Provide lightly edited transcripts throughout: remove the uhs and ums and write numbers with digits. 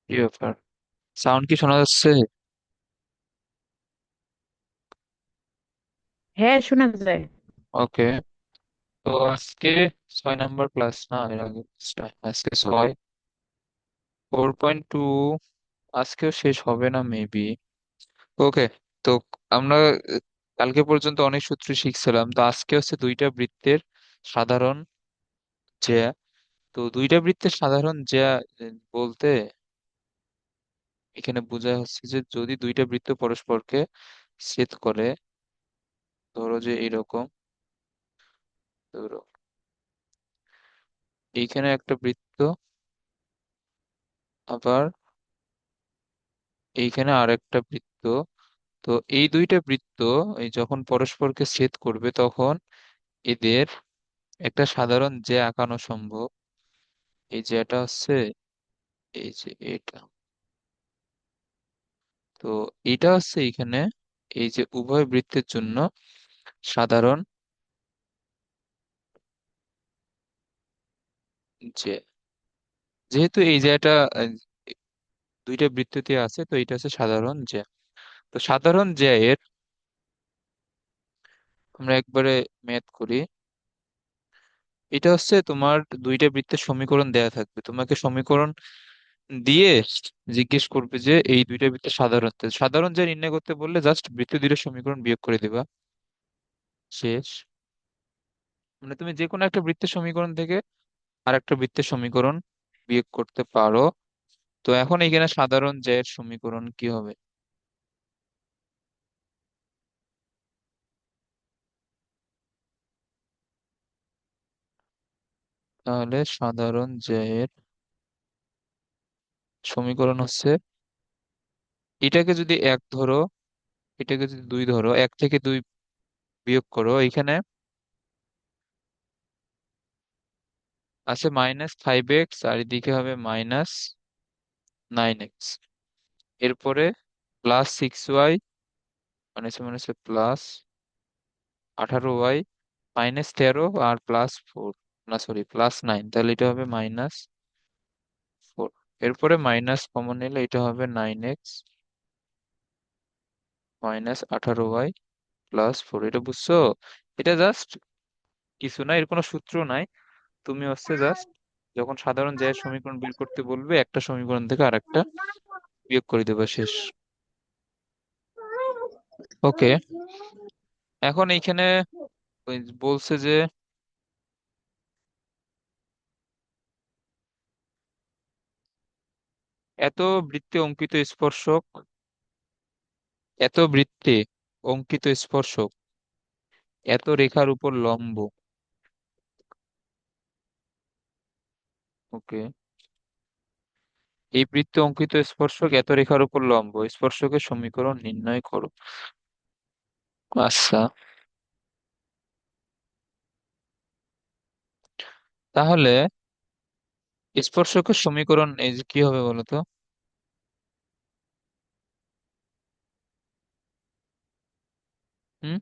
কি ব্যাপার? সাউন্ড কি শোনা যাচ্ছে? হ্যাঁ, শোনা যায়। ওকে। তো আজকে 6 নাম্বার ক্লাস না, এর আগে আজকে 4.2 আজকেও শেষ হবে না মেবি। ওকে। তো আমরা কালকে পর্যন্ত অনেক সূত্র শিখছিলাম, তো আজকে হচ্ছে দুইটা বৃত্তের সাধারণ জ্যা। তো দুইটা বৃত্তের সাধারণ জ্যা বলতে এখানে বোঝা হচ্ছে যে যদি দুইটা বৃত্ত পরস্পরকে ছেদ করে, ধরো যে এইরকম, ধরো এইখানে একটা বৃত্ত, আবার এইখানে আরেকটা বৃত্ত। তো এই দুইটা বৃত্ত এই যখন পরস্পরকে ছেদ করবে তখন এদের একটা সাধারণ যে আঁকানো সম্ভব। এই যেটা হচ্ছে এই যে এটা। তো এটা হচ্ছে এখানে এই যে উভয় বৃত্তের জন্য সাধারণ যে, যেহেতু এই যে এটা দুইটা বৃত্ততে আছে, তো এটা হচ্ছে সাধারণ যে। তো সাধারণ যে এর আমরা একবারে ম্যাথ করি। এটা হচ্ছে তোমার দুইটা বৃত্তের সমীকরণ দেয়া থাকবে, তোমাকে সমীকরণ দিয়ে জিজ্ঞেস করবে যে এই দুইটা বৃত্তের সাধারণ সাধারণ যে নির্ণয় করতে বললে জাস্ট বৃত্ত দুইটার সমীকরণ বিয়োগ করে দিবা, শেষ। মানে তুমি যে কোনো একটা বৃত্তের সমীকরণ থেকে আর একটা বৃত্তের সমীকরণ বিয়োগ করতে পারো। তো এখন এখানে সাধারণ যে এর সমীকরণ কি হবে? তাহলে সাধারণ যে এর সমীকরণ হচ্ছে, এটাকে যদি এক ধরো, এটাকে যদি দুই ধরো, এক থেকে দুই বিয়োগ করো, এখানে আছে -5x আর এদিকে হবে -9x। এরপরে +6y, মানে হচ্ছে +18y, -13 আর +4, না সরি +9, তাহলে এটা হবে -4। এরপরে মাইনাস কমন নিলে এটা হবে 9x -18y +4। এটা বুঝছো? এটা জাস্ট কিছু না, এর কোনো সূত্র নাই। তুমি হচ্ছে জাস্ট যখন সাধারণ জ্যায়ের সমীকরণ বের করতে বলবে, একটা সমীকরণ থেকে আরেকটা বিয়োগ করে দেবে, শেষ। ওকে। এখন এইখানে ওই বলছে যে এত বৃত্তে অঙ্কিত স্পর্শক, এত বৃত্তে অঙ্কিত স্পর্শক এত রেখার উপর লম্ব। ওকে। এই বৃত্তে অঙ্কিত স্পর্শক এত রেখার উপর লম্ব, স্পর্শকের সমীকরণ নির্ণয় করো। আচ্ছা, তাহলে স্পর্শকের সমীকরণ এই যে কি হবে বলতো? হুম।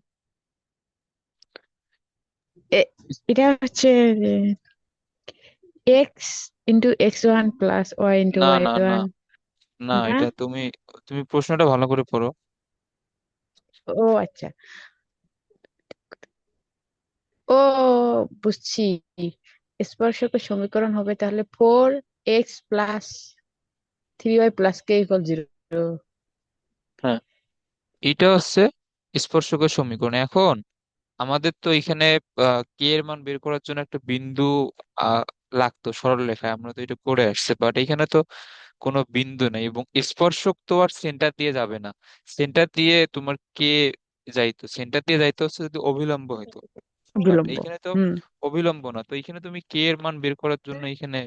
এ- এটা হচ্ছে x into x1 plus y into না ওয়াই না না ওয়ান না, না? এটা তুমি তুমি প্রশ্নটা ভালো করে পড়ো। ও আচ্ছা। ও, বুঝছি। স্পর্শকের সমীকরণ হবে তাহলে 4x plus 3y plus K equal 0। হ্যাঁ, এটা হচ্ছে স্পর্শকের সমীকরণ। এখন আমাদের তো এখানে কে এর মান বের করার জন্য একটা বিন্দু আহ, লাগতো সরল রেখায়, আমরা তো এটা করে আসছে, বাট এখানে তো কোনো বিন্দু নেই এবং স্পর্শক তো আর সেন্টার দিয়ে যাবে না। সেন্টার দিয়ে তোমার কে যাইতো, সেন্টার দিয়ে যাইতো হচ্ছে যদি অভিলম্ব হইতো, বাট বিলম্ব। এইখানে তো হুম। অভিলম্ব না। তো এখানে তুমি কে এর মান বের করার জন্য এখানে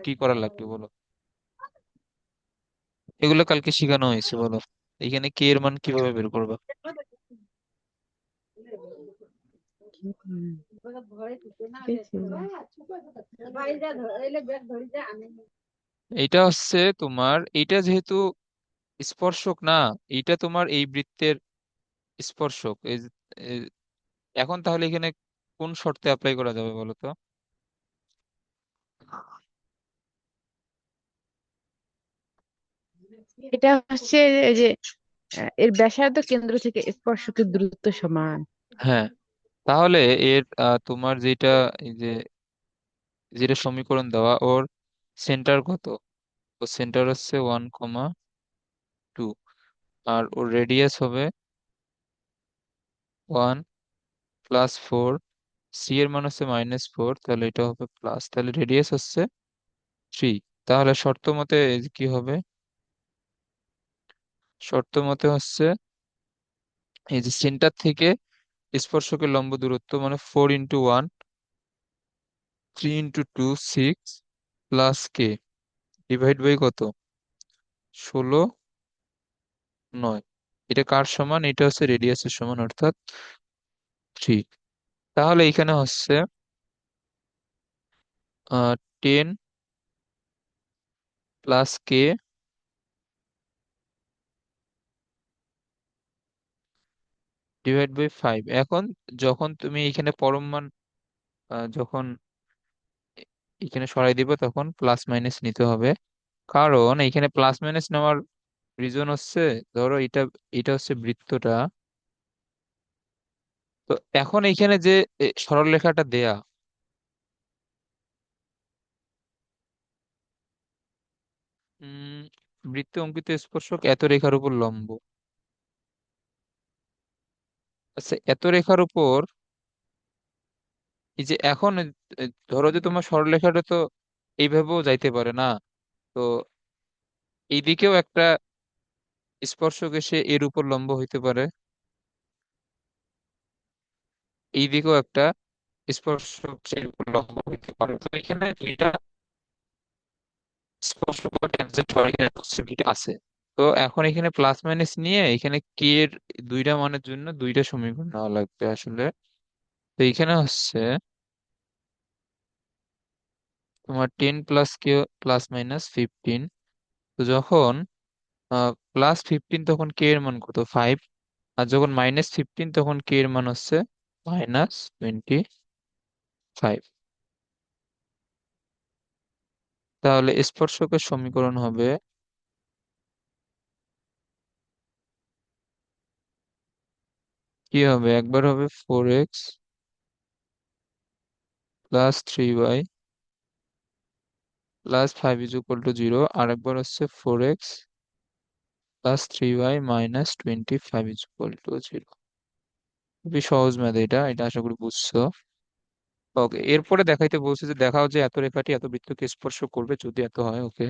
কি করা লাগবে বলো? এগুলো কালকে শেখানো হয়েছে, বলো এখানে কে এর মান কিভাবে বের করবা? এটা হচ্ছে তোমার, এইটা যেহেতু স্পর্শক না, এইটা তোমার এই বৃত্তের স্পর্শক এই- এখন তাহলে এখানে কোন শর্তে অ্যাপ্লাই করা যাবে বলো তো? এটা হচ্ছে এই যে এর ব্যাসার্ধ কেন্দ্র থেকে স্পর্শকের দূরত্ব সমান। হ্যাঁ, তাহলে এর তোমার যেটা, এই যে যেটা সমীকরণ দেওয়া, ওর সেন্টার কত? ও সেন্টার হচ্ছে 1,2, আর ওর রেডিয়াস হবে 1 + 4, সি এর মান হচ্ছে -4, তাহলে এটা হবে প্লাস, তাহলে রেডিয়াস হচ্ছে 3। তাহলে শর্ত মতে এই যে কি হবে, শর্ত মতে হচ্ছে এই যে সেন্টার থেকে স্পর্শকের লম্ব দূরত্ব মানে 4 × 1, 3 × 2 6 প্লাস কে ডিভাইড বাই কত, 16 9। এটা কার সমান? এটা হচ্ছে রেডিয়াসের সমান, অর্থাৎ 3। তাহলে এখানে হচ্ছে 10 প্লাস কে ডিভাইড বাই 5। এখন যখন তুমি এখানে পরম মান যখন এখানে সরাই দিবে তখন প্লাস মাইনাস নিতে হবে, কারণ এখানে প্লাস মাইনাস নেওয়ার রিজন হচ্ছে, ধরো এটা, এটা হচ্ছে বৃত্তটা। তো এখন এইখানে যে সরলরেখাটা দেয়া, উম বৃত্তে অঙ্কিত স্পর্শক এত রেখার উপর লম্ব। আচ্ছা, এত রেখার উপর এই যে এখন ধরো যে তোমার সরলরেখাটা তো এইভাবেও যাইতে পারে না, তো এইদিকেও একটা স্পর্শক এসে এর উপর লম্ব হইতে পারে, এইদিকেও একটা স্পর্শক এর উপর লম্ব হইতে পারে। তো এখানে দুইটা স্পর্শক বা ট্যানজেন্ট হওয়ার এখানে পসিবিলিটি আছে। তো এখন এখানে প্লাস মাইনাস নিয়ে এখানে কে এর দুইটা মানের জন্য দুইটা সমীকরণ নেওয়া লাগবে আসলে। তো এখানে হচ্ছে তোমার 10 + কে +-15। তো যখন +15 তখন কে এর মান কত, 5। আর যখন -15 তখন কে এর মান হচ্ছে -25। তাহলে স্পর্শকের সমীকরণ হবে, কি হবে, একবার হবে 4x + 3y + 5 = 0, আর একবার হচ্ছে 4x + 3y - 25 = 0। খুবই সহজ ম্যাথ, এটা এটা আশা করি বুঝছো। ওকে, এরপরে দেখাইতে বলছে যে দেখাও যে এত রেখাটি এত বৃত্তকে স্পর্শ করবে যদি এত হয়। ওকে,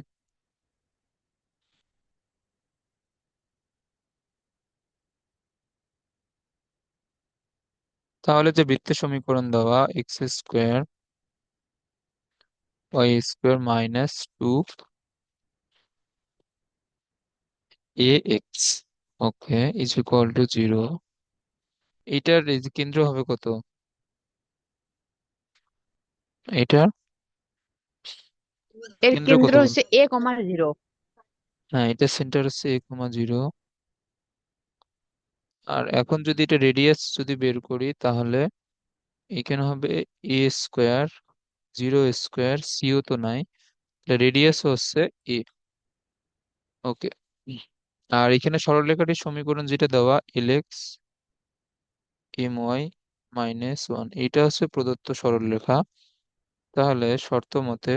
তাহলে যে বৃত্তের সমীকরণ দেওয়া, x² y² - 2ax, ওকে, = 0। এটার এই যে কেন্দ্র হবে কত, এটার এর কেন্দ্র কত কেন্দ্র বল? হচ্ছে a,0। হ্যাঁ, এটা সেন্টার হচ্ছে a,0। আর এখন যদি এটা রেডিয়াস যদি বের করি তাহলে এখানে হবে a², 0² সিও তো নাই, রেডিয়াস হচ্ছে এ। ওকে, আর এখানে সরলরেখাটির সমীকরণ যেটা দেওয়া, lx my - 1, এটা হচ্ছে প্রদত্ত সরলরেখা। তাহলে শর্ত মতে,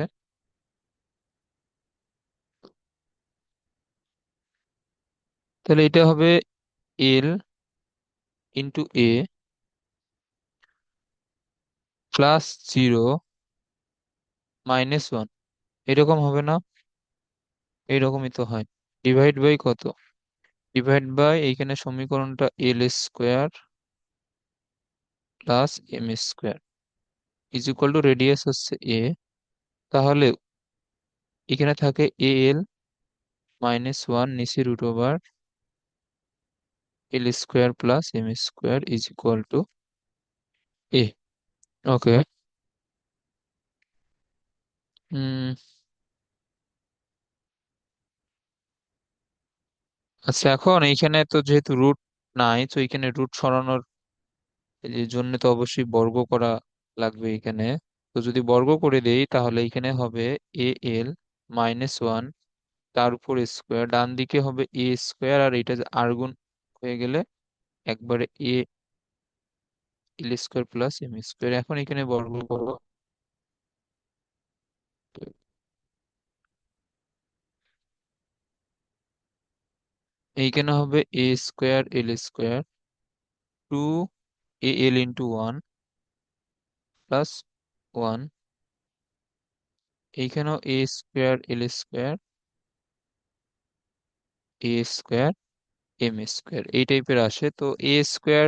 তাহলে এটা হবে l × a +0 -1, এরকম হবে না? এরকমই তো হয়। ডিভাইড বাই কত, ডিভাইড বাই এইখানে সমীকরণটা l² + m² রেডিয়াস হচ্ছে এ। তাহলে এখানে থাকে al - 1 নিচে √/l² + m² এ। ওকে, হুম, আচ্ছা, এখন এইখানে তো যেহেতু রুট নাই, তো এখানে রুট সরানোর এই জন্য তো অবশ্যই বর্গ করা লাগবে এখানে। তো যদি বর্গ করে দেই তাহলে এখানে হবে al - 1 তার উপর স্কোয়ার, ডান দিকে হবে এ স্কোয়ার, আর এটা যে আর গুণ হয়ে গেলে একবারে এ এল স্কোয়ার প্লাস এম স্কোয়ার। এখন এখানে বর্গ করবো, এইখানে হবে এ square L square two A L into one plus one, এইখানেও এ স্কোয়ার এল স্কোয়ার এ স্কোয়ার এম স্কোয়ার এই টাইপের আসে। তো এ স্কোয়ার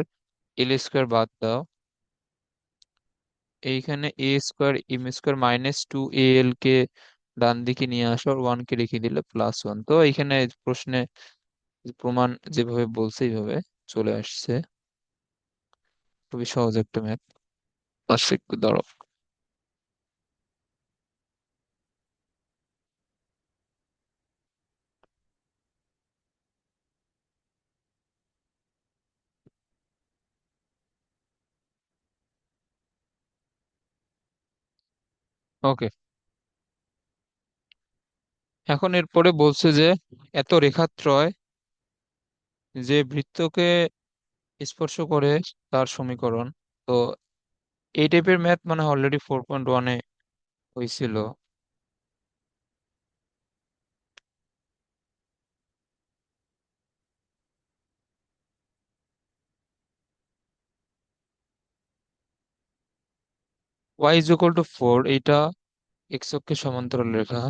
এল স্কোয়ার বাদ দাও, এইখানে A square M square minus two A L কে ডান দিকে নিয়ে আসো, আর ওয়ান কে রেখে দিলে প্লাস ওয়ান। তো এইখানে প্রশ্নে প্রমাণ যেভাবে বলছে এইভাবে চলে আসছে। খুবই সহজ একটা ম্যাথ, পাশে একটু ধরো। ওকে, এখন এরপরে বলছে যে এত রেখাত্রয় যে বৃত্তকে স্পর্শ করে তার সমীকরণ। তো এই টাইপের ম্যাথ মানে অলরেডি 4.1-এ হয়েছিল। ওয়াই ইজ ইকুয়াল টু 4, এইটা এক্স অক্ষের সমান্তরাল রেখা,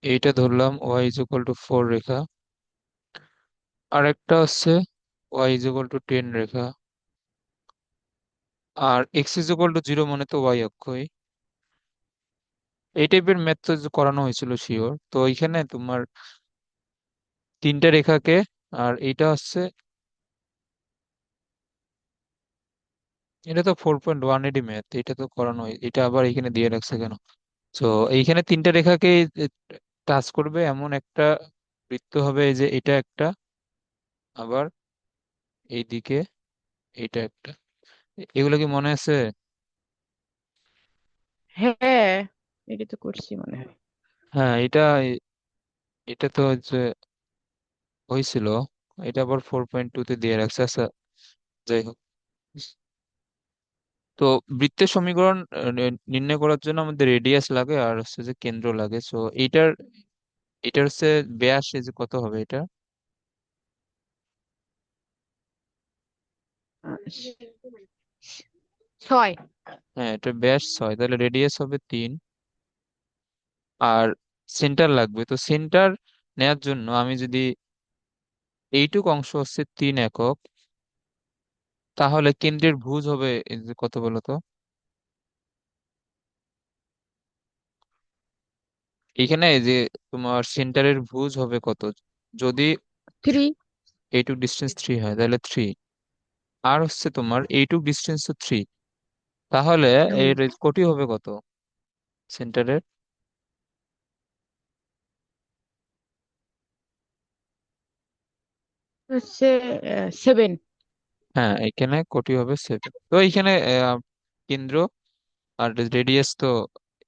এইটা ধরলাম ওয়াই ইজ ইকুয়াল টু 4 রেখা। আর একটা হচ্ছে ওয়াই ইজ ইকুয়াল টু 10 রেখা। আর এক্স ইজ ইকুয়াল টু 0 মানে তো ওয়াই অক্ষই। এই টাইপের ম্যাথ তো যে করানো হয়েছিল শিওর। তো এখানে তোমার তিনটা রেখাকে, আর এইটা হচ্ছে, এটা তো 4.1 এরই ম্যাথ, এটা তো করানো এটা আবার এখানে দিয়ে রাখছে কেন? তো এইখানে তিনটা রেখাকে টাচ করবে এমন একটা বৃত্ত হবে, এই যে এটা একটা, আবার এইদিকে এটা একটা। এগুলো কি মনে আছে? হ্যাঁ, এটা তো করছি মনে হয়। হ্যাঁ, এটা তো হচ্ছে হয়েছিল। এটা আবার 4.2-তে দিয়ে রাখছে। আচ্ছা, যাই হোক। তো বৃত্তের সমীকরণ নির্ণয় করার জন্য আমাদের রেডিয়াস লাগে আর হচ্ছে যে কেন্দ্র লাগে। তো এটার হচ্ছে ব্যাস, এই যে কত হবে এটা? আহ, 6। হ্যাঁ, এটা ব্যাস 6, তাহলে রেডিয়াস হবে 3। আর সেন্টার লাগবে, তো সেন্টার নেয়ার জন্য আমি যদি এইটুক অংশ হচ্ছে 3 একক, তাহলে কেন্দ্রের ভুজ হবে এই যে কত বলো তো? এখানে এই যে তোমার সেন্টারের ভুজ হবে কত? যদি 3। এইটুক ডিস্টেন্স 3 হয় তাহলে 3, আর হচ্ছে তোমার এইটুক ডিস্টেন্স 3, তাহলে এর কোটি হবে কত সেন্টারের? হচ্ছে 7। হ্যাঁ, এখানে কোটি হবে 7। তো এইখানে কেন্দ্র আর রেডিয়াস তো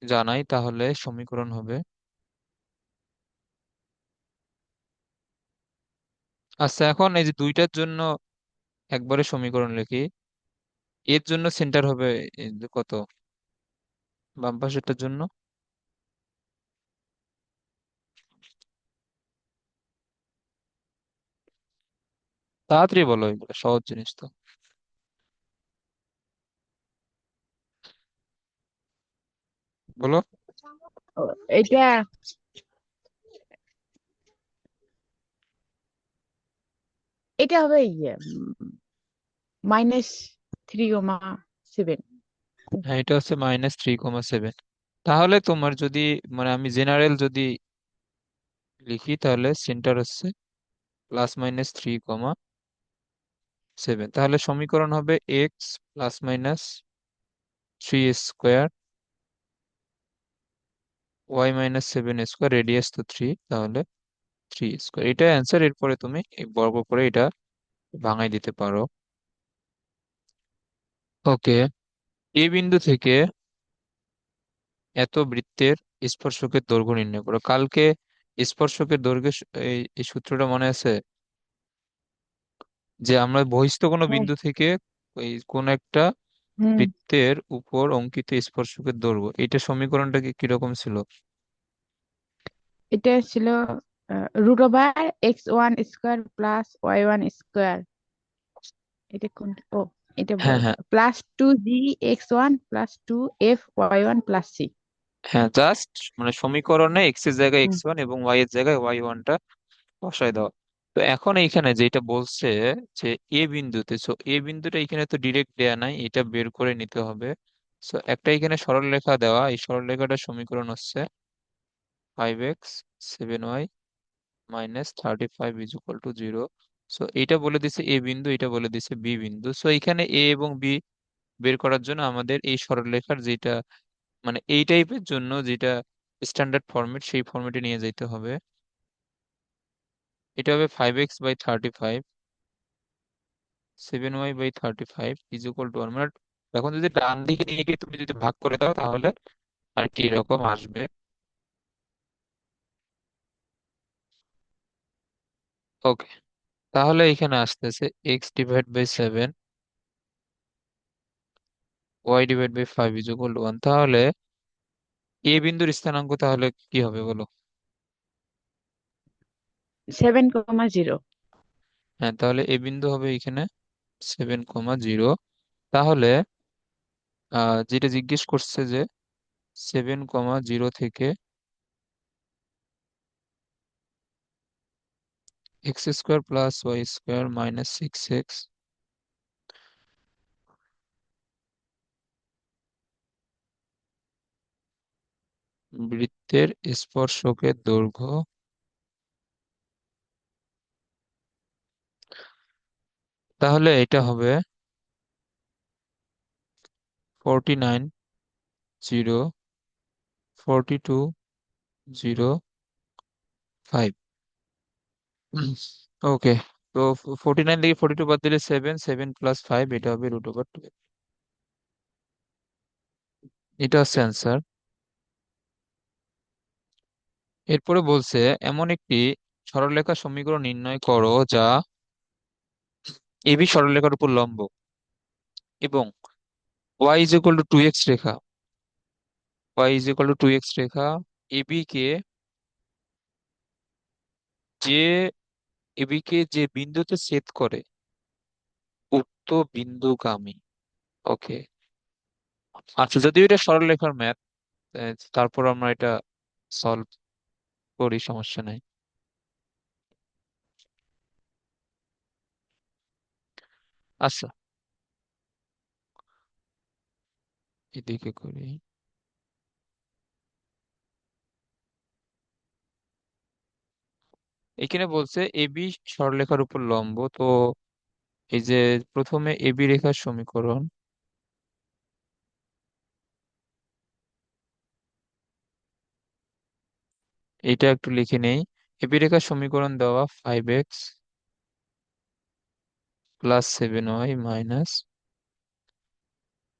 জানাই, তাহলে সমীকরণ হবে। আচ্ছা, এখন এই যে দুইটার জন্য একবারে সমীকরণ লিখি। এর জন্য সেন্টার হবে এই যে কত, বাম পাশেরটার জন্য? তাড়াতাড়ি বলো, এগুলো সহজ জিনিস তো। বলো। এটা এটা হবে -3,7। হ্যাঁ, এটা হচ্ছে -3,7। তাহলে তোমার যদি মানে আমি জেনারেল যদি লিখি, তাহলে সেন্টার হচ্ছে +-3,7। তাহলে সমীকরণ হবে x +-3 square y-7 square, radius তো 3, তাহলে 3 স্কোয়ার, এটা অ্যান্সার। এরপরে তুমি এই বর্গ করে এটা ভাঙাই দিতে পারো। ওকে, এ বিন্দু থেকে এত বৃত্তের স্পর্শকের দৈর্ঘ্য নির্ণয় করো। কালকে স্পর্শকের দৈর্ঘ্যের এই এই সূত্রটা মনে আছে, যে আমরা বহিস্থ কোনো হ্যাঁ। বিন্দু থেকে এই কোন একটা হুম। বৃত্তের উপর অঙ্কিত স্পর্শকের দৈর্ঘ্য, এটা সমীকরণটা কি কিরকম ছিল? এটা ছিল √(x1² + y1²). এটা কোন? ও, এটা হ্যাঁ, হ্যাঁ, +2g(x1 + 2f y1 + c). হ্যাঁ, জাস্ট মানে সমীকরণে এক্স এর জায়গায় x1 এবং ওয়াই এর জায়গায় ওয়াই ওয়ানটা বসায় দাও। তো এখন এইখানে যেটা বলছে যে এ বিন্দুতে, সো এ বিন্দুটা এখানে তো ডিরেক্ট দেয়া নাই, এটা বের করে নিতে হবে। সো একটা এখানে সরলরেখা দেওয়া, এই সরলরেখাটার সমীকরণ হচ্ছে 5x, 7y - 35 = 0। সো এটা বলে দিছে এ বিন্দু, এটা বলে দিছে বি বিন্দু। সো এখানে এ এবং বি বের করার জন্য আমাদের এই সরলরেখার যেটা মানে এই টাইপের জন্য যেটা স্ট্যান্ডার্ড ফরম্যাট, সেই ফরম্যাটে নিয়ে যেতে হবে। এটা হবে 5x/35, 7y/35 = 1, মানে এখন যদি ডান দিকে নিয়ে গিয়ে তুমি যদি ভাগ করে দাও তাহলে আর কি এরকম আসবে। ওকে, তাহলে এখানে আসতেছে x/7, y/5 = 1। তাহলে এ বিন্দুর স্থানাঙ্ক তাহলে কি হবে বলো? 7,0। হ্যাঁ, তাহলে এ বিন্দু হবে এখানে 7,0। তাহলে যেটা জিজ্ঞেস করছে যে 7,0 থেকে x² + y² - 6x বৃত্তের স্পর্শকের দৈর্ঘ্য, তাহলে এটা হবে 49,0, 42,0, 5। ওকে, তো 49 থেকে 42 বাদ দিলে 7, 7 + 5, এটা হবে √2। এটা হচ্ছে অ্যান্সার। এরপরে বলছে এমন একটি সরলরেখা সমীকরণ নির্ণয় করো যা এবি সরলরেখার উপর লম্ব এবং y = 2x রেখা, y = 2x রেখা এবি কে যে এবি কে যে বিন্দুতে ছেদ করে উক্ত বিন্দুগামী। ওকে, আচ্ছা, যদিও এটা সরলরেখার ম্যাথ, তারপর আমরা এটা সলভ করি, সমস্যা নাই। আচ্ছা, এদিকে করি। এখানে বলছে এবি সরলরেখার উপর লম্ব, তো এই যে প্রথমে এবি রেখার সমীকরণ, এটা একটু লিখে নেই। এবি রেখার সমীকরণ দেওয়া 5x + 7y -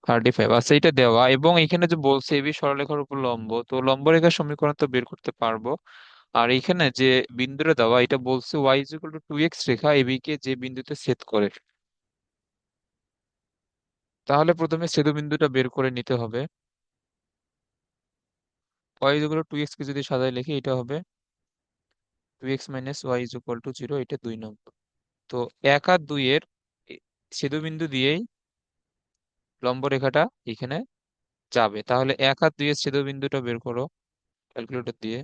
35। আচ্ছা, এটা দেওয়া এবং এখানে যে বলছে এবি সরলরেখার উপর লম্ব, তো লম্ব রেখার সমীকরণ তো বের করতে পারবো। আর এখানে যে বিন্দুটা দেওয়া, এটা বলছে y = 2x রেখা এবি কে যে বিন্দুতে ছেদ করে, তাহলে প্রথমে ছেদবিন্দুটা বের করে নিতে হবে। y = 2x কে যদি সাজায় লিখি, এটা হবে 2x - y = 0, এটা 2 নম্বর। তো 1 আর 2 এর ছেদবিন্দু দিয়েই লম্ব রেখাটা এখানে যাবে। তাহলে 1 আর 2 এর ছেদবিন্দুটা বের করো ক্যালকুলেটর দিয়ে।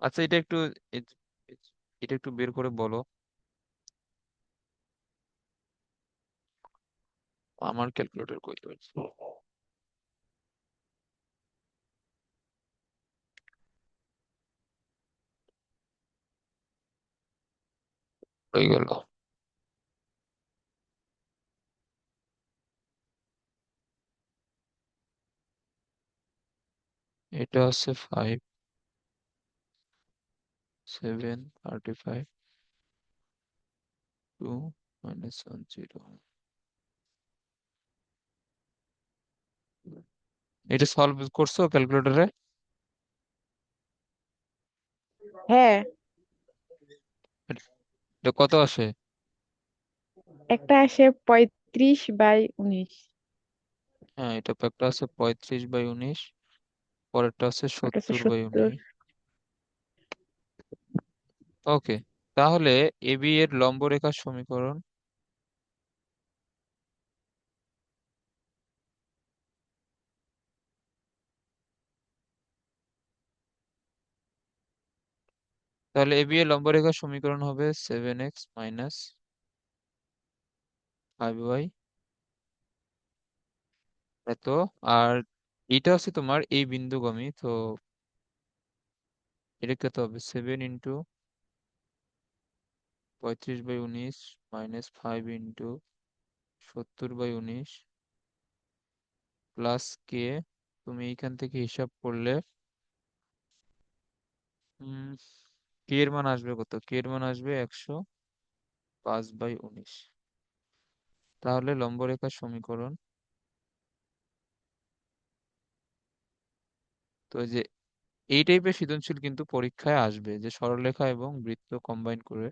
আচ্ছা, এ- এটা একটু বের করে বলো। আমার ক্যালকুলেটর কই রয়েছে? হয়ে গেল। এটা হচ্ছে 5, 7, 35, টু মাইনাস 1 0। এটা সলভ করছো ক্যালকুলেটরে? হ্যাঁ, এটা কত আসে? একটা আসে 35/19। হ্যাঁ, এটা তো একটা আছে 35/19, পরেরটা আছে ওটা হচ্ছে 70/19। 70। ওকে, তাহলে এবি এর লম্ব রেখার সমীকরণ। তাহলে এবি এর লম্ব রেখার সমীকরণ হবে 7x - 5y, এত। আর এটা হচ্ছে তোমার এই বিন্দুগামী, তো এটা কত হবে? 7 × 35/19 -5 × 70/19 প্লাস কে। তুমি এইখান থেকে হিসাব করলে কে এর মান আসবে কত? কে এর মান আসবে 105/19। তাহলে লম্ব রেখার সমীকরণ, তো এই যে এই টাইপের সৃজনশীল কিন্তু পরীক্ষায় আসবে, যে সরলরেখা এবং বৃত্ত কম্বাইন করে।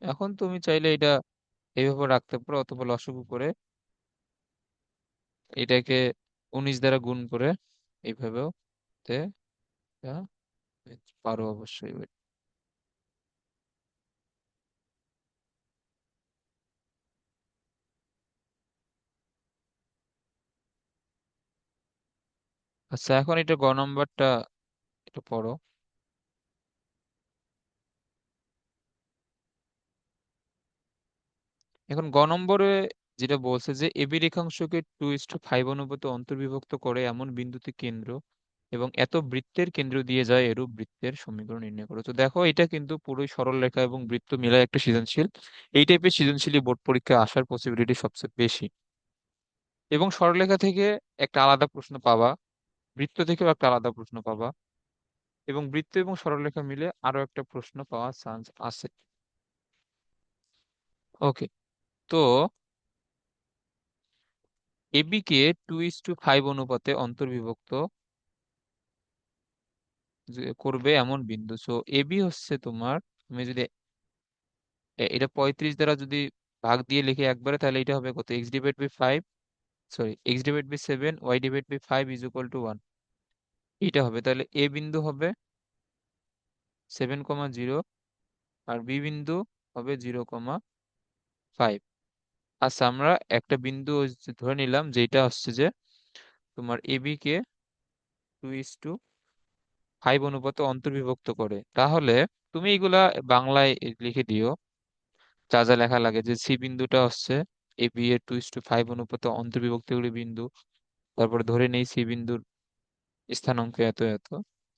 এখন তুমি চাইলে এটা এইভাবে রাখতে পারো, অথবা লসাগু করে এটাকে 19 দ্বারা গুণ করে এইভাবেও তে এটা পারো অবশ্যই। আচ্ছা, এখন এটা গ নাম্বারটা একটু পড়ো। এখন গ নম্বরে যেটা বলছে যে এবি রেখাংশকে 2:5 অনুপাতে অন্তর্বিভক্ত করে এমন বিন্দুতে কেন্দ্র এবং এত বৃত্তের কেন্দ্র দিয়ে যায় এরূপ বৃত্তের সমীকরণ নির্ণয় করো। তো দেখো, এটা কিন্তু পুরোই সরল রেখা এবং বৃত্ত মিলায় একটা সৃজনশীল। এই টাইপের সৃজনশীলই বোর্ড পরীক্ষায় আসার পসিবিলিটি সবচেয়ে বেশি। এবং সরলরেখা থেকে একটা আলাদা প্রশ্ন পাবা, বৃত্ত থেকেও একটা আলাদা প্রশ্ন পাবা, এবং বৃত্ত এবং সরলরেখা মিলে আরো একটা প্রশ্ন পাওয়ার চান্স আছে। ওকে, তো এবি কে 2:5 অনুপাতে অন্তর্বিভক্ত যে করবে এমন বিন্দু। সো এবি হচ্ছে তোমার, তুমি যদি এটা 35 দ্বারা যদি ভাগ দিয়ে লিখে একবারে, তাহলে এটা হবে কত? x/5, sorry x/7, y/5 = 1। এটা হবে, তাহলে এ বিন্দু হবে 7,0 আর বি বিন্দু হবে 0,5। আচ্ছা, আমরা একটা বিন্দু ওই যে ধরে নিলাম, যেটা হচ্ছে যে তোমার এবি কে 2:5 অনুপাতে অন্তর্বিভক্ত করে। তাহলে তুমি এগুলা বাংলায় লিখে দিও, যা যা লেখা লাগে, যে সি বিন্দুটা হচ্ছে এ বি এর 2:5 অনুপাতে অন্তর্বিভক্তগুলি বিন্দু। তারপরে ধরে নেই সি বিন্দুর স্থানাঙ্ক এত এত,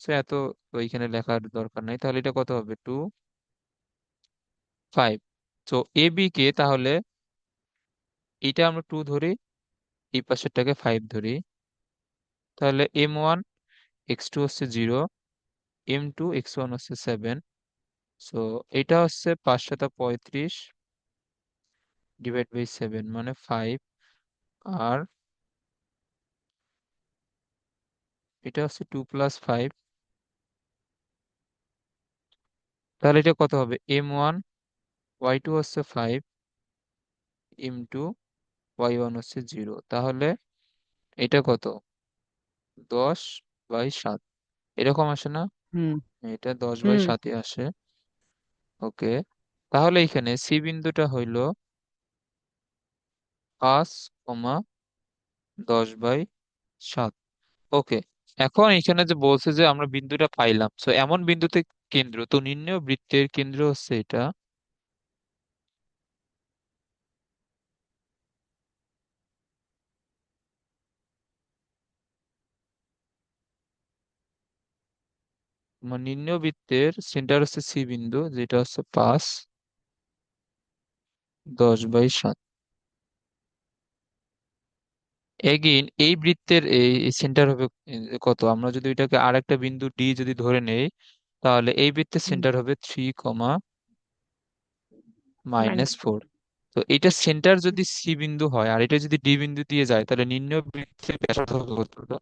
সে এত, তো এইখানে লেখার দরকার নাই। তাহলে এটা কত হবে? 2:5। তো এ বি কে তাহলে এটা আমরা 2 ধরি, এই পাশেরটাকে 5 ধরি। তাহলে m1 x2 হচ্ছে 0, m2 x1 হচ্ছে 7। সো এটা হচ্ছে 5/35 মানে 5। আর এটা হচ্ছে 2 + 5। তাহলে এটা কত হবে? m1 y2 হচ্ছে 5, m2 y1 হচ্ছে 0। তাহলে এটা কত? 10/7 এরকম আসে না? হুম। এটা দশ বাই হুম। সাতই আসে। ওকে, তাহলে এখানে সি বিন্দুটা হইল 5,10/7। ওকে, এখন এখানে যে বলছে যে আমরা বিন্দুটা পাইলাম, তো এমন বিন্দুতে কেন্দ্র, তো নির্ণেয় বৃত্তের কেন্দ্র হচ্ছে এটা। তোমার নির্ণেয় বৃত্তের সেন্টার হচ্ছে সি বিন্দু, যেটা হচ্ছে 5/10/7। এগেইন এই বৃত্তের এই সেন্টার হবে কত, আমরা যদি এটাকে আর একটা বিন্দু ডি যদি ধরে নেই, তাহলে এই বৃত্তের সেন্টার হবে 3, -4। তো এটা সেন্টার যদি সি বিন্দু হয় আর এটা যদি ডি বিন্দু দিয়ে যায়, তাহলে নির্ণয় বৃত্তের ব্যাসার্ধ হবে কতটা?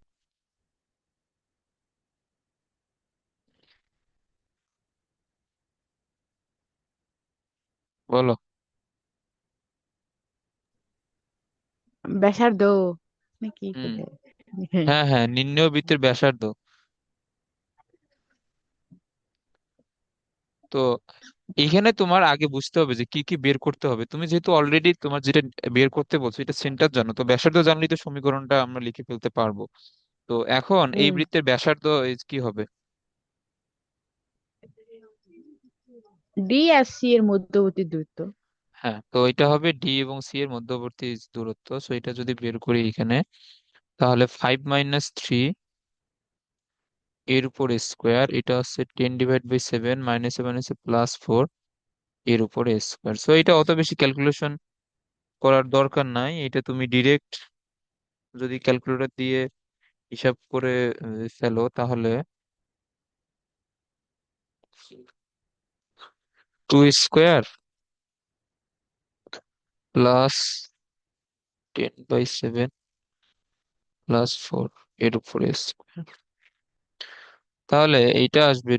বলো। ব্যাসার্ধ নাকি হুম। কোথায়? হ্যাঁ হ্যাঁ, নির্ণয় বৃত্তের ব্যাসার্ধ। তো এখানে তোমার আগে বুঝতে হবে যে কি কি বের করতে হবে। তুমি যেহেতু অলরেডি তোমার যেটা বের করতে বলছো এটা সেন্টার জানো, তো ব্যাসার্ধ জানলেই তো সমীকরণটা আমরা লিখে ফেলতে পারবো। তো এখন এই হুম। বৃত্তের ব্যাসার্ধ কি হবে? ডি আর সি এর মধ্যবর্তী দূরত্ব। হ্যাঁ, তো এটা হবে ডি এবং সি এর মধ্যবর্তী দূরত্ব। সো এটা যদি বের করি এখানে, তাহলে 5 - 3 এর উপর স্কোয়ার, এটা হচ্ছে 10/7, -7 হচ্ছে +4 এর উপর স্কোয়ার। সো এটা অত বেশি ক্যালকুলেশন করার দরকার নাই, এটা তুমি ডিরেক্ট যদি ক্যালকুলেটর দিয়ে হিসাব করে ফেলো, তাহলে 2 স্কোয়ার +10/7 +4 এর উপরে স্কোয়ার, তাহলে এইটা আসবে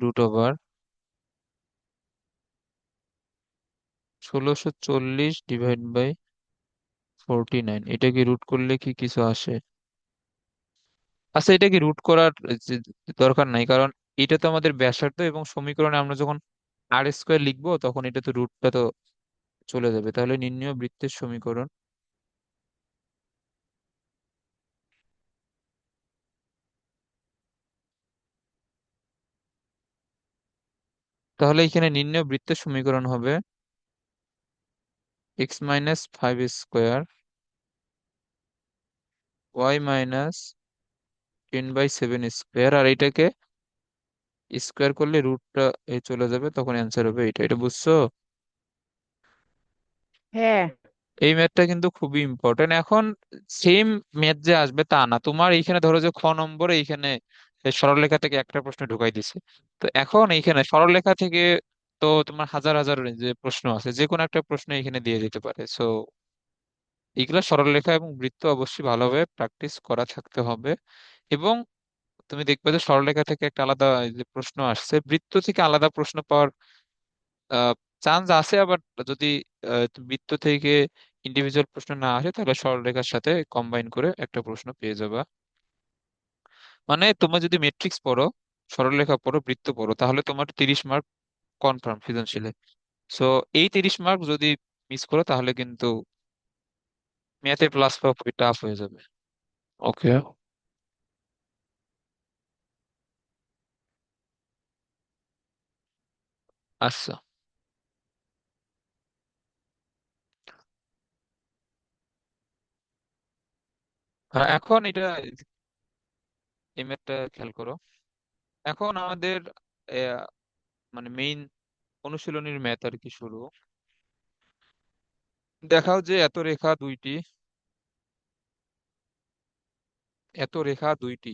√1640/49। এটা কি রুট করলে কি কিছু আসে? আচ্ছা, এটা কি রুট করার যে দরকার নাই, কারণ এটা তো আমাদের ব্যাসার্ধ, এবং সমীকরণে আমরা যখন r² লিখবো তখন এটা তো রুটটা তো চলে যাবে। তাহলে নির্ণয় বৃত্তের সমীকরণ, তাহলে এখানে নির্ণয় বৃত্তের সমীকরণ হবে x - 5 স্কোয়ার y - 10/7 স্কোয়ার, আর এটাকে স্কোয়ার করলে রুটটা চলে যাবে, তখন অ্যান্সার হবে এটা। এটা বুঝছো? হ্যাঁ। এই ম্যাথটা কিন্তু খুবই ইম্পর্টেন্ট। এখন সেম ম্যাথ যে আসবে তা না, তোমার এইখানে ধরো যে নম্বরে এইখানে এই সরলরেখা থেকে একটা প্রশ্ন ঢুকাই দিছে। তো এখন এইখানে সরলরেখা থেকে তো তোমার হাজার হাজার যে প্রশ্ন আছে, যে কোনো একটা প্রশ্ন এখানে দিয়ে দিতে পারে। সো এইগুলা সরলরেখা এবং বৃত্ত অবশ্যই ভালোভাবে প্র্যাকটিস করা থাকতে হবে। এবং তুমি দেখবে যে সরলরেখা থেকে একটা আলাদা এই যে প্রশ্ন আসছে, বৃত্ত থেকে আলাদা প্রশ্ন পাওয়ার চান্স আছে। আবার যদি বৃত্ত থেকে ইন্ডিভিজুয়াল প্রশ্ন না আসে, তাহলে সরলরেখার সাথে কম্বাইন করে একটা প্রশ্ন পেয়ে যাবা। মানে তুমি যদি ম্যাট্রিক্স পড়ো, সরলরেখা পড়ো, বৃত্ত পড়ো, তাহলে তোমার 30 মার্ক কনফার্ম সৃজনশীলে। সো এই 30 মার্ক যদি মিস করো, তাহলে কিন্তু ম্যাথে প্লাস পাওয়া খুবই টাফ হয়ে যাবে। ওকে। আচ্ছা। হ্যাঁ, এখন এটা এই ম্যাথটা খেয়াল করো। এখন আমাদের আহ, মানে মেইন অনুশীলনীর ম্যাথ আর কি শুরু। দেখাও যে এত রেখা দুইটি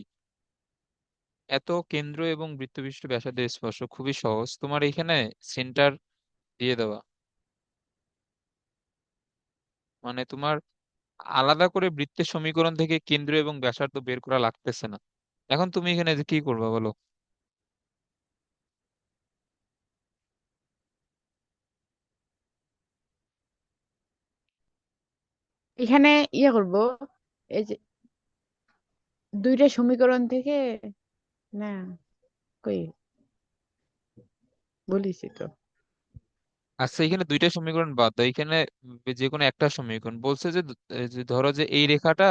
এত কেন্দ্র এবং বৃত্তবিশিষ্ট ব্যাসার্ধের স্পর্শ খুবই সহজ। তোমার এখানে সেন্টার দিয়ে দেওয়া, মানে তোমার আলাদা করে বৃত্তের সমীকরণ থেকে কেন্দ্র এবং ব্যাসার্ধ বের করা লাগতেছে না। এখন তুমি এখানে যে কি করবা বলো? এখানে ইয়ে করব, এই যে দুইটা সমীকরণ থেকে, না, কই, বলিছি তো। আচ্ছা, এখানে দুইটা সমীকরণ বাদ দাও, এখানে যে কোনো একটা সমীকরণ বলছে যে যে ধরো যে এই রেখাটা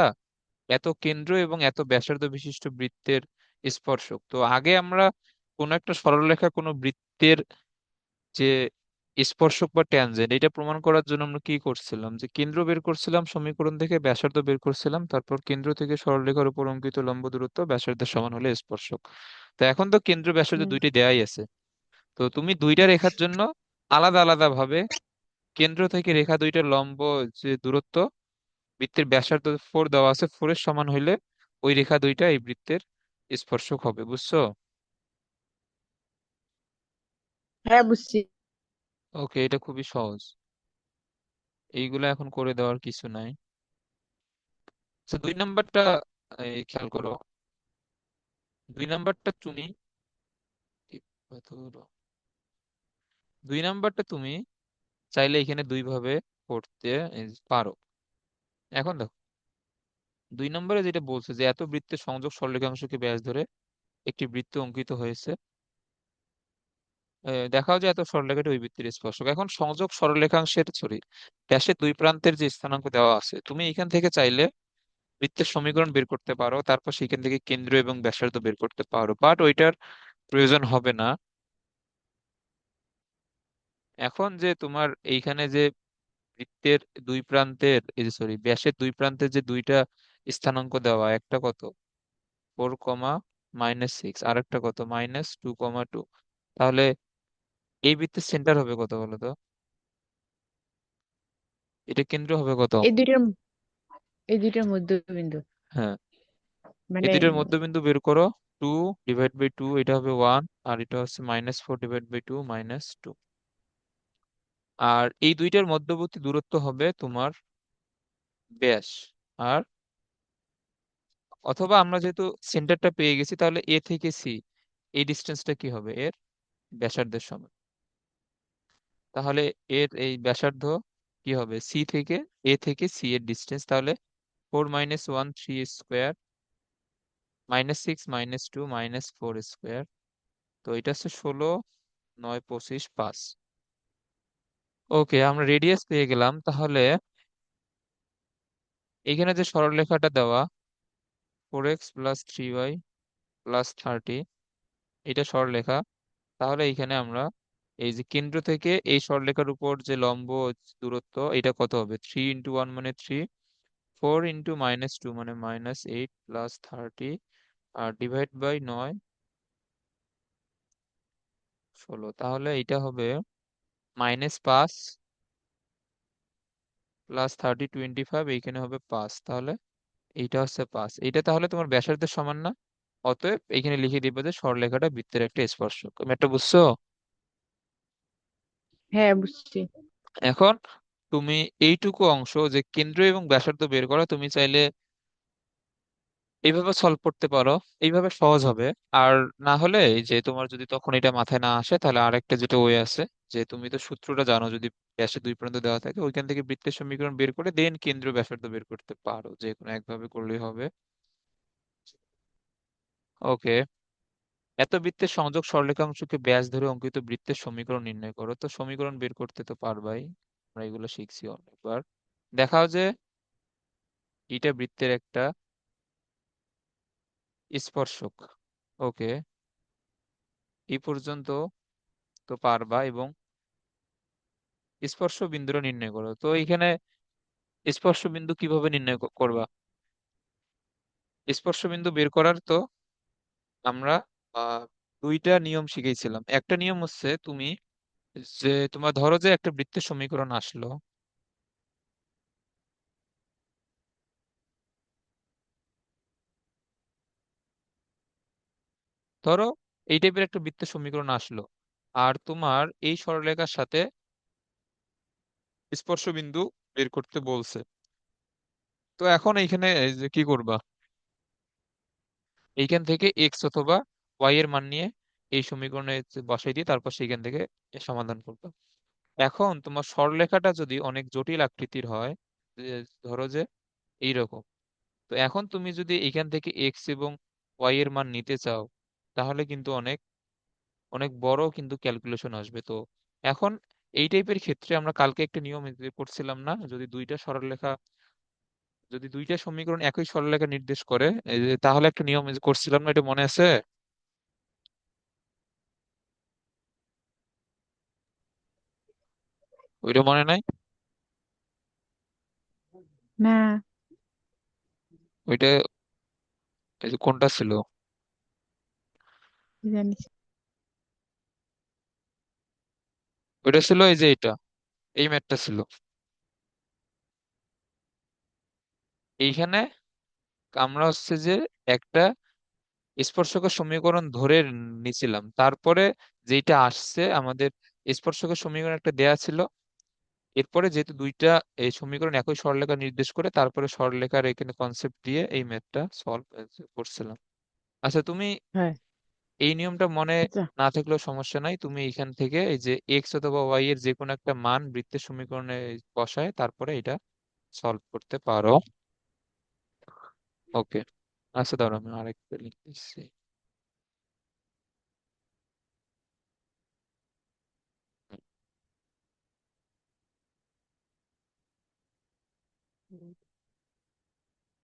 এত কেন্দ্র এবং এত ব্যাসার্ধ বিশিষ্ট বৃত্তের স্পর্শক। তো আগে আমরা কোন একটা সরলরেখা কোনো বৃত্তের যে স্পর্শক বা ট্যানজেন্ট, এটা প্রমাণ করার জন্য আমরা কি করছিলাম, যে কেন্দ্র বের করছিলাম সমীকরণ থেকে, ব্যাসার্ধ বের করছিলাম, তারপর কেন্দ্র থেকে সরলরেখার উপর অঙ্কিত লম্ব দূরত্ব ব্যাসার্ধের সমান হলে স্পর্শক। তো এখন তো কেন্দ্র ব্যাসার্ধ হুম। দুইটি দেয়াই আছে। তো তুমি দুইটা রেখার জন্য আলাদা আলাদা ভাবে কেন্দ্র থেকে রেখা দুইটার লম্ব যে দূরত্ব বৃত্তের ব্যাসার্ধ 4 দেওয়া আছে, 4 এর সমান হইলে ওই রেখা দুইটা এই বৃত্তের স্পর্শক হবে, বুঝছো? হ্যাঁ, বুঝছি। ওকে, এটা খুবই সহজ। এইগুলা এখন করে দেওয়ার কিছু নাই। আচ্ছা, 2 নাম্বারটা খেয়াল করো। 2 নাম্বারটা তুমি কত হলো? 2 নাম্বারটা তুমি চাইলে এখানে দুই ভাবে করতে পারো। এখন দেখো, 2 নম্বরে যেটা বলছে যে এত বৃত্তের সংযোগ সরলরেখাংশকে ব্যাস ধরে একটি বৃত্ত অঙ্কিত হয়েছে, দেখাও যে এত সরলরেখাটি ওই বৃত্তের স্পর্শক। এখন সংযোগ সরলরেখাংশের সরি ব্যাসের দুই প্রান্তের যে স্থানাঙ্ক দেওয়া আছে, তুমি এখান থেকে চাইলে বৃত্তের সমীকরণ বের করতে পারো, তারপর সেখান থেকে কেন্দ্র এবং ব্যাসার্ধ বের করতে পারো, বাট ওইটার প্রয়োজন হবে না। এখন যে তোমার এইখানে যে বৃত্তের দুই প্রান্তের এই যে সরি ব্যাসের দুই প্রান্তের যে দুইটা স্থানাঙ্ক দেওয়া, একটা কত 4, -6, আর একটা কত -2, 2, তাহলে এই বৃত্তের সেন্টার হবে কত বলো তো? এটা কেন্দ্র হবে কত? এই দুইটার এই দুইটার মধ্যবিন্দু, হ্যাঁ, এই মানে দুইটার মধ্যবিন্দু বের করো। 2/2, এটা হবে 1, আর এটা হচ্ছে -4/2, -2। আর এই দুইটার মধ্যবর্তী দূরত্ব হবে তোমার ব্যাস। আর অথবা আমরা যেহেতু সেন্টারটা পেয়ে গেছি, তাহলে এ থেকে সি এই ডিস্টেন্সটা কি হবে এর ব্যাসার্ধের সমান। তাহলে এর এই ব্যাসার্ধ কি হবে সি থেকে, এ থেকে সি এর ডিস্টেন্স, তাহলে 4 - 1 3 স্কোয়ার, -6 -2 -4 স্কোয়ার। তো এটা হচ্ছে 16, 9, 25, 5। ওকে, আমরা রেডিয়াস পেয়ে গেলাম। তাহলে এখানে যে সরলরেখাটা দেওয়া 4x + 3y + 30, এটা সরলরেখা। তাহলে এইখানে আমরা এই যে কেন্দ্র থেকে এই সরলরেখার উপর যে লম্ব দূরত্ব, এটা কত হবে? 3 × 1 মানে 3, 4 × -2 মানে -8 + 30, আর /9 16। তাহলে এটা হবে -5 + 30 25, এইখানে হবে 5। তাহলে এইটা হচ্ছে 5, এইটা তাহলে তোমার ব্যাসার্ধের সমান না? অতএব এইখানে লিখে দিবে যে সরলরেখাটা বৃত্তের একটা স্পর্শক। তুমি একটা বুঝছো? হ্যাঁ, বুঝছি। এখন তুমি এইটুকু অংশ যে কেন্দ্র এবং ব্যাসার্ধ বের করা, তুমি চাইলে এইভাবে সলভ করতে পারো, এইভাবে সহজ হবে। আর না হলে এই যে তোমার যদি তখন এটা মাথায় না আসে, তাহলে আরেকটা যেটা ওয়ে আছে, যে তুমি তো সূত্রটা জানো, যদি ব্যাসের দুই প্রান্ত দেওয়া থাকে ওইখান থেকে বৃত্তের সমীকরণ বের করে দেন কেন্দ্র ব্যাসার্ধ বের করতে পারো, যে কোনো একভাবে করলেই হবে। ওকে, এত বৃত্তের সংযোগ সরলরেখাংশকে ব্যাস ধরে অঙ্কিত বৃত্তের সমীকরণ নির্ণয় করো। তো সমীকরণ বের করতে তো পারবাই, আমরা এগুলো শিখছি অনেকবার। দেখাও যে এটা বৃত্তের একটা স্পর্শক। ওকে, এই পর্যন্ত তো পারবা। এবং স্পর্শ বিন্দুটা নির্ণয় করো। তো এখানে স্পর্শ বিন্দু কিভাবে নির্ণয় করবা? স্পর্শ বিন্দু বের করার তো আমরা আহ দুইটা নিয়ম শিখেছিলাম। একটা নিয়ম হচ্ছে তুমি যে তোমার ধরো যে একটা বৃত্তের সমীকরণ আসলো, ধরো এই টাইপের একটা বৃত্তের সমীকরণ আসলো, আর তোমার এই সরলরেখার সাথে স্পর্শ বিন্দু বের করতে বলছে। তো এখন এইখানে এই যে কি করবা, এইখান থেকে এক্স অথবা ওয়াই এর মান নিয়ে এই সমীকরণে বসাই দিয়ে তারপর সেইখান থেকে এর সমাধান করবা। এখন তোমার সরলরেখাটা যদি অনেক জটিল আকৃতির হয়, যে ধরো যে এইরকম, তো এখন তুমি যদি এখান থেকে এক্স এবং ওয়াই এর মান নিতে চাও, তাহলে কিন্তু অনেক অনেক বড় কিন্তু ক্যালকুলেশন আসবে। তো এখন এই টাইপের ক্ষেত্রে আমরা কালকে একটা নিয়ম করছিলাম না, যদি দুইটা সমীকরণ একই সরলরেখা নির্দেশ করে, এই যে তাহলে একটা নিয়ম করছিলাম না, এটা মনে আছে? ওইটা মনে নাই? না, ওইটা এই যে কোনটা ছিল? জানিস। ওইটা ছিল এই যে এটা, এই ম্যাথটা ছিল। এইখানে আমরা হচ্ছে যে একটা স্পর্শকের সমীকরণ ধরে নিছিলাম, তারপরে যেটা আসছে আমাদের, স্পর্শকের সমীকরণ একটা দেয়া ছিল, এরপরে যেহেতু দুইটা এই সমীকরণ একই সরলরেখা নির্দেশ করে, তারপরে সরলরেখার এখানে কনসেপ্ট দিয়ে এই ম্যাথটা সলভ করছিলাম। আচ্ছা, তুমি হ্যাঁ। এই নিয়মটা মনে আচ্ছা। না থাকলেও সমস্যা নাই, তুমি এখান থেকে এই যে এক্স অথবা ওয়াই এর যে কোনো একটা মান বৃত্তের সমীকরণে বসায় তারপরে এটা সলভ করতে পারো। ওকে। আচ্ছা, দাঁড়াও আমি আরেকটা লিখতেছি।